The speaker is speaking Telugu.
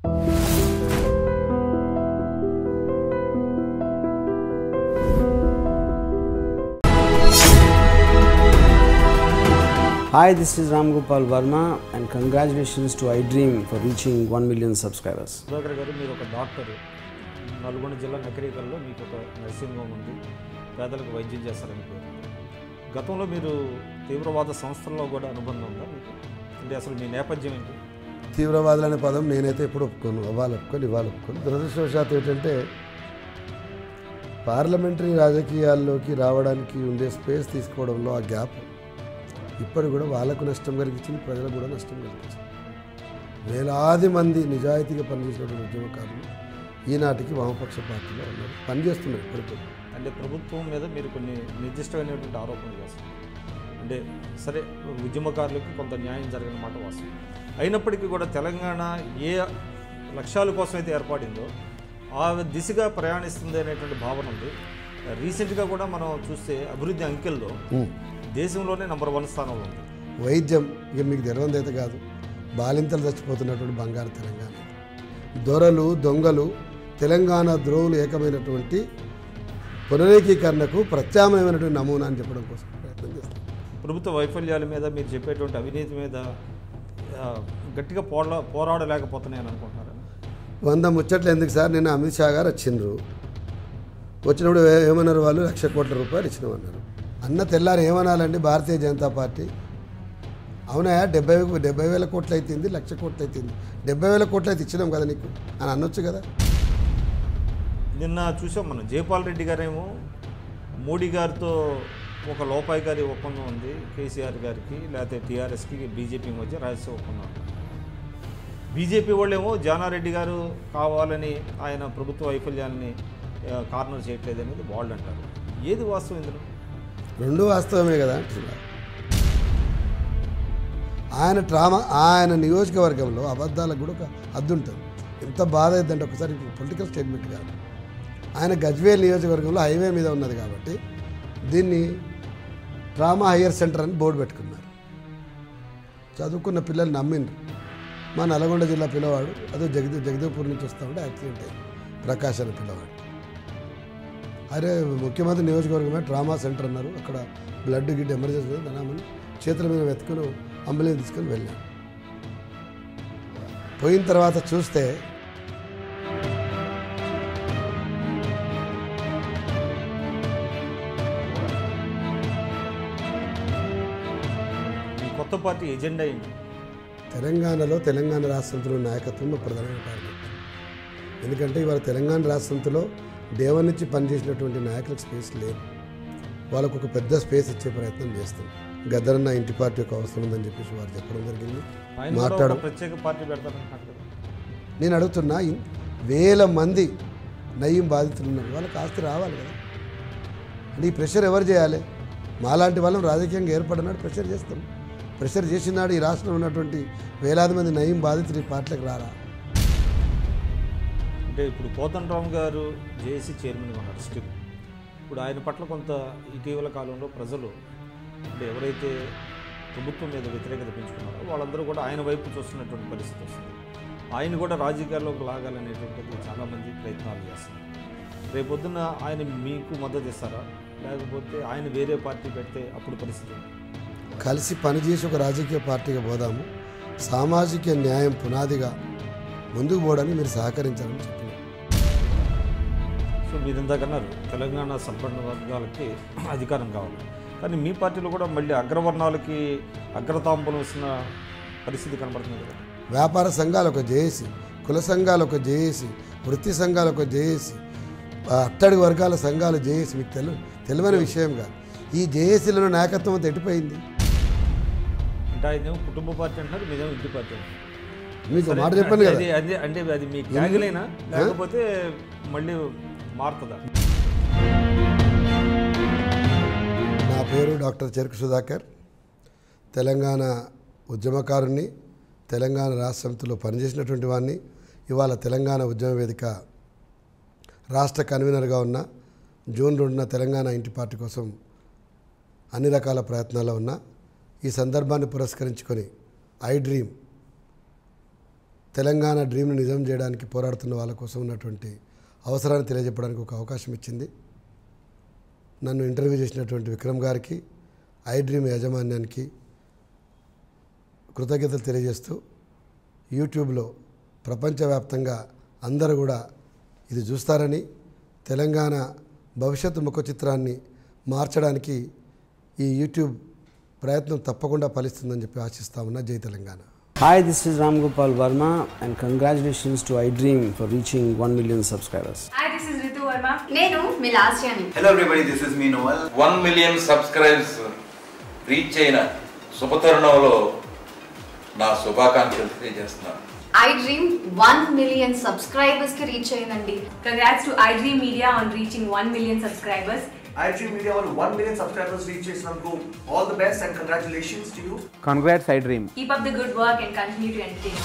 Hi, this is Ram Gopal Verma and congratulations to iDream for reaching 1 million subscribers. Sudhakar గారు మీరు ఒక డాక్టర్, నల్గొండ జిల్లా నకరికల్లో మీకు ఒక నర్సింగ్ హోమ్ ఉంది, పేదలకు వైద్యం చేస్తారని పేరు. గతంలో మీరు తీవ్రవాద సంస్థల్లో కూడా అనుబంధం ఉందా మీకు? అంటే అసలు మీ నేపథ్యం ఏంటి? తీవ్రవాదులు అనే పదం నేనైతే ఎప్పుడు ఒప్పుకోను, ఇవాళ ఒప్పుకోను. దురదృష్టవశాత్తు ఏంటంటే పార్లమెంటరీ రాజకీయాల్లోకి రావడానికి ఉండే స్పేస్ తీసుకోవడంలో ఆ గ్యాప్ ఇప్పటి కూడా వాళ్ళకు నష్టం కలిగించింది, ప్రజలకు కూడా నష్టం కలిగించింది. వేలాది మంది నిజాయితీగా పనిచేసినటువంటి ఉద్యమకారులు ఈనాటికి వామపక్ష పార్టీలో ఉన్నారు, పనిచేస్తున్నారు ఇప్పటికీ. అంటే ప్రభుత్వం మీద మీరు కొన్ని నిర్దిష్టమైనటువంటి ఆరోపణలు చేస్తారు. అంటే సరే, ఉద్యమకారులకు కొంత న్యాయం జరిగిన మాట వాస్తవం. అయినప్పటికీ కూడా తెలంగాణ ఏ లక్ష్యాల కోసం అయితే ఏర్పడిందో ఆ దిశగా ప్రయాణిస్తుంది అనేటువంటి భావన ఉంది. రీసెంట్గా కూడా మనం చూస్తే అభివృద్ధి అంకెల్లో దేశంలోనే నంబర్ 1 స్థానంలో ఉంది. వైద్యం ఇక మీకు తెలవంది అయితే కాదు, బాలింతలు చచ్చిపోతున్నటువంటి బంగారు తెలంగాణ. దొరలు దొంగలు తెలంగాణ ద్రోవులు ఏకమైనటువంటి పునరేకీకరణకు ప్రత్యామ్నాయమైనటువంటి నమూనా అని చెప్పడం కోసం ప్రయత్నం చేస్తాం. ప్రభుత్వ వైఫల్యాల మీద మీరు చెప్పేటువంటి అవినీతి మీద గట్టిగా పోరాడలేకపోతున్నాయని అనుకుంటున్నారా? 100 ముచ్చట్లు ఎందుకు సార్? నిన్న అమిత్ షా గారు వచ్చిండ్రు, వచ్చినప్పుడు ఏమన్నారు? వాళ్ళు 1,00,000 కోట్ల రూపాయలు ఇచ్చినామన్నారు. అన్న తెల్లారు ఏమనాలండి భారతీయ జనతా పార్టీ? అవునా, 70,000 కోట్లు అయిపోయింది, 1,00,000 కోట్లు అయిపోయింది, 70,000 కోట్లు అయితే ఇచ్చినాం కదా నీకు అని అనొచ్చు కదా. నిన్న చూసాం మనం, జైపాల్ రెడ్డి గారేమో మోడీ గారితో ఒక లోపాయికారి ఒప్పందం ఉంది, కేసీఆర్ గారికి లేకపోతే టీఆర్ఎస్కి బీజేపీ మధ్య రహస్య ఒప్పందం. బీజేపీ వాళ్ళేమో జానారెడ్డి గారు కావాలని ఆయన ప్రభుత్వ వైఫల్యాన్ని కార్నర్ చేయట్లేదు అనేది వాళ్ళు అంటారు. ఏది వాస్తవం ఇందులో? రెండు వాస్తవమే కదా. ఆయన నియోజకవర్గంలో అబద్ధాలకు కూడా ఒక హద్దు ఉంటుంది. ఎంత బాధ అవుతుందంటే ఒకసారి పొలిటికల్ స్టేట్మెంట్ కాదు, ఆయన గజ్వేల్ నియోజకవర్గంలో హైవే మీద ఉన్నది కాబట్టి దీన్ని ట్రామా హయ్యర్ సెంటర్ అని బోర్డు పెట్టుకున్నారు. చదువుకున్న పిల్లలు నమ్మిండ్రు. మా నల్గొండ జిల్లా పిల్లవాడు అదో జగదేవ్పూర్ నుంచి వస్తూ ఉంటే యాక్సిడెంట్ అయింది, ప్రకాష్ అనే పిల్లవాడు. అరే ముఖ్యమంత్రి నియోజకవర్గమే ట్రామా సెంటర్ అన్నారు, అక్కడ బ్లడ్ గిడ్ ఎమర్జెన్సీ ధనామని చేతుల మీద వెతుకుని అంబులెన్స్ తీసుకొని వెళ్ళాం. పోయిన తర్వాత చూస్తే కొత్త పార్టీ ఎజెండా ఏంటి? తెలంగాణలో తెలంగాణ రాష్ట్రంలో నాయకత్వం ప్రధానమైన టార్గెట్. ఎందుకంటే ఇవాళ తెలంగాణ రాష్ట్రంలో దేవన్ నుంచి పనిచేసినటువంటి నాయకులకు స్పేస్ లేదు, వాళ్ళకు ఒక పెద్ద స్పేస్ ఇచ్చే ప్రయత్నం చేస్తాం. గద్దరన్న ఇంటి పార్టీ యొక్క అవసరం ఉందని చెప్పేసి వారు చెప్పడం జరిగింది. మాట్లాడడం ప్రత్యేక పార్టీ పెడతారు. నేను అడుగుతున్నా, 1000 మంది నయ్యం బాధితులు ఉన్నారు, వాళ్ళకి ఆస్తి రావాలి కదా. అంటే ఈ ప్రెషర్ ఎవరు చేయాలి? మాలాంటి వాళ్ళం రాజకీయంగా ఏర్పడినాడు ప్రెషర్ చేస్తాం. ప్రెషర్ చేసినాడు ఈ రాష్ట్రంలో ఉన్నటువంటి వేలాది మంది నయ్యం బాధితులు ఈ పార్టీలకు రారా? అంటే ఇప్పుడు కోదండరామ్ గారు జేఏసీ చైర్మన్గా ఉన్నారు స్టిల్. ఇప్పుడు ఆయన పట్ల కొంత ఇటీవల కాలంలో ప్రజలు, అంటే ఎవరైతే ప్రభుత్వం మీద వ్యతిరేకత పెంచుకున్నారో వాళ్ళందరూ కూడా ఆయన వైపు చూస్తున్నటువంటి పరిస్థితి వస్తుంది. ఆయన కూడా రాజకీయాల్లోకి లాగాలనేటువంటిది చాలామంది ప్రయత్నాలు చేస్తారు. రేపొద్దున ఆయన మీకు మద్దతు ఇస్తారా, లేకపోతే ఆయన వేరే పార్టీ పెడితే అప్పుడు పరిస్థితి? కలిసి పనిచేసి ఒక రాజకీయ పార్టీగా పోదాము, సామాజిక న్యాయం పునాదిగా ముందుకు పోవడానికి మీరు సహకరించాలని చెప్పినారు. సో మీరు ఇందాకన్నారు తెలంగాణ సంపన్న వర్గాలకి అధికారం కావాలి, కానీ మీ పార్టీలో కూడా మళ్ళీ అగ్రవర్ణాలకి అగ్రతాంబూలం ఇస్తున్న పరిస్థితి కనబడుతుంది కదా. వ్యాపార సంఘాలు ఒక జేఏసీ, కుల సంఘాలు ఒక జేఏసీ, వృత్తి సంఘాలు ఒక జేఏసీ, అట్టడుగు వర్గాల సంఘాలు జేఏసీ. మీకు తెలియని విషయం కాదు. ఈ జేఏసీలలో నాయకత్వం అంతా ఎట్టిపోయింది. అంటే ఆయనేమో కుటుంబ పార్టీ అంటారు, మీదేమో ఇంటి పార్టీ అంటారు. మీకు మాట చెప్పండి కదా. అంటే అది మీ ట్యాగ్లైనా లేకపోతే మళ్ళీ మారుతుందా? నా పేరు డాక్టర్ చెరుకు సుధాకర్, తెలంగాణ ఉద్యమకారుణ్ణి, తెలంగాణ రాష్ట్ర సమితిలో పనిచేసినటువంటి వాడిని. ఇవాళ తెలంగాణ ఉద్యమ వేదిక రాష్ట్ర కన్వీనర్గా ఉన్న, జూన్ 2న తెలంగాణ ఇంటి పార్టీ కోసం అన్ని రకాల ప్రయత్నాల్లో ఉన్న. ఈ సందర్భాన్ని పురస్కరించుకొని iDream తెలంగాణ డ్రీమ్ని నిజం చేయడానికి పోరాడుతున్న వాళ్ళ కోసం ఉన్నటువంటి అవసరాన్ని తెలియజెప్పడానికి ఒక అవకాశం ఇచ్చింది. నన్ను ఇంటర్వ్యూ చేసినటువంటి విక్రమ్ గారికి, ఐ డ్రీమ్ యాజమాన్యానికి కృతజ్ఞతలు తెలియజేస్తూ యూట్యూబ్లో ప్రపంచవ్యాప్తంగా అందరూ కూడా ఇది చూస్తారని, తెలంగాణ భవిష్యత్తు ముఖ చిత్రాన్ని మార్చడానికి ఈ యూట్యూబ్ ప్రయత్నం తప్పకుండా ఫలిస్తుందని చెప్పి ఆశిస్తా ఉన్నా. జై Telangana. Hi, this is Ram Gopal Verma and congratulations to iDream for reaching 1 million subscribers. Hi, this is Ritu Verma. నేను మీ లాస్యాని. Hello everybody, this is me Noel. 1 million subscribers reach అయిన శుభతరుణంలో నా శుభాకాంక్షలు తెలియజేస్తున్నాను. iDream 1 million subscribers కి రీచ్ అయిందండి. Congrats to iDream Media on reaching 1 million subscribers. iDream Media on 1 million subscribers reach Islamco. All the best and congratulations to you. Congrats iDream. Keep up the good work and continue to entertain.